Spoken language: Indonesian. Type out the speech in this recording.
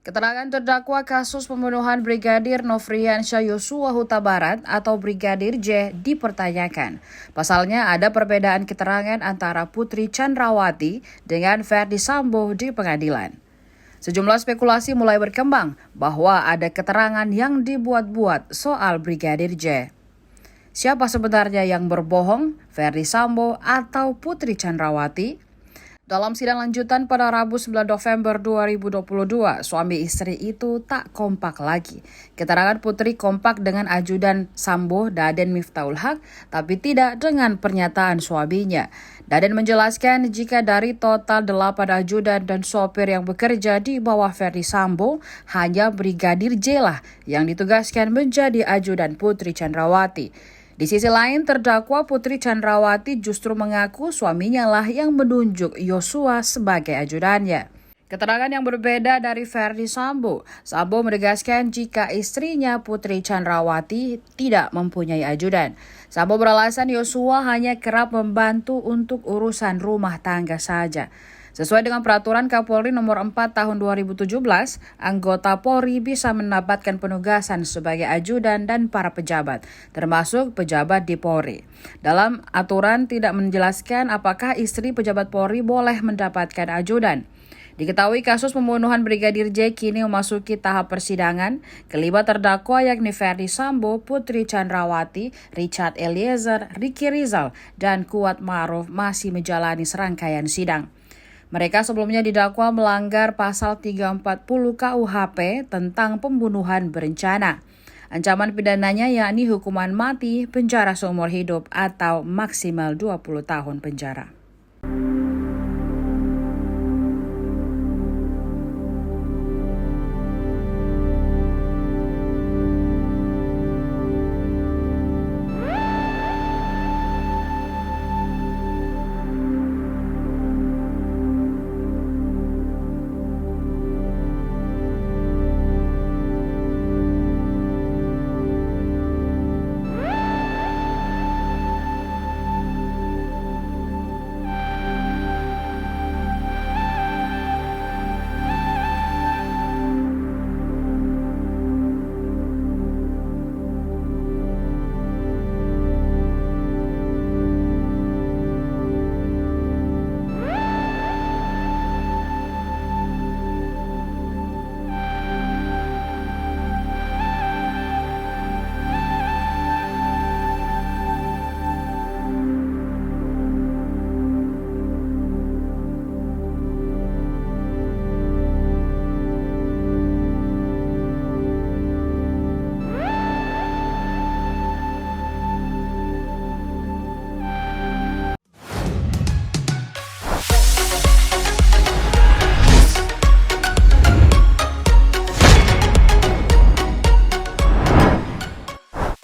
Keterangan terdakwa kasus pembunuhan Brigadir Nofriansyah Yosua Huta Barat atau Brigadir J dipertanyakan. Pasalnya ada perbedaan keterangan antara Putri Chandrawati dengan Ferdy Sambo di pengadilan. Sejumlah spekulasi mulai berkembang bahwa ada keterangan yang dibuat-buat soal Brigadir J. Siapa sebenarnya yang berbohong, Ferdy Sambo atau Putri Chandrawati? Dalam sidang lanjutan pada Rabu 9 November 2022, suami istri itu tak kompak lagi. Keterangan Putri kompak dengan ajudan Sambo Daden Miftahul Haq, tapi tidak dengan pernyataan suaminya. Daden menjelaskan jika dari total 8 ajudan dan sopir yang bekerja di bawah Ferdy Sambo, hanya Brigadir J lah yang ditugaskan menjadi ajudan Putri Chandrawati. Di sisi lain, terdakwa Putri Chandrawati justru mengaku suaminya lah yang menunjuk Yosua sebagai ajudannya. Keterangan yang berbeda dari Ferdy Sambo. Sambo menegaskan jika istrinya Putri Chandrawati tidak mempunyai ajudan. Sambo beralasan Yosua hanya kerap membantu untuk urusan rumah tangga saja. Sesuai dengan peraturan Kapolri nomor 4 tahun 2017, anggota Polri bisa mendapatkan penugasan sebagai ajudan dan para pejabat, termasuk pejabat di Polri. Dalam aturan tidak menjelaskan apakah istri pejabat Polri boleh mendapatkan ajudan. Diketahui kasus pembunuhan Brigadir J kini memasuki tahap persidangan. Kelima terdakwa yakni Ferdy Sambo, Putri Chandrawati, Richard Eliezer, Ricky Rizal, dan Kuat Ma'ruf masih menjalani serangkaian sidang. Mereka sebelumnya didakwa melanggar pasal 340 KUHP tentang pembunuhan berencana. Ancaman pidananya yakni hukuman mati, penjara seumur hidup, atau maksimal 20 tahun penjara.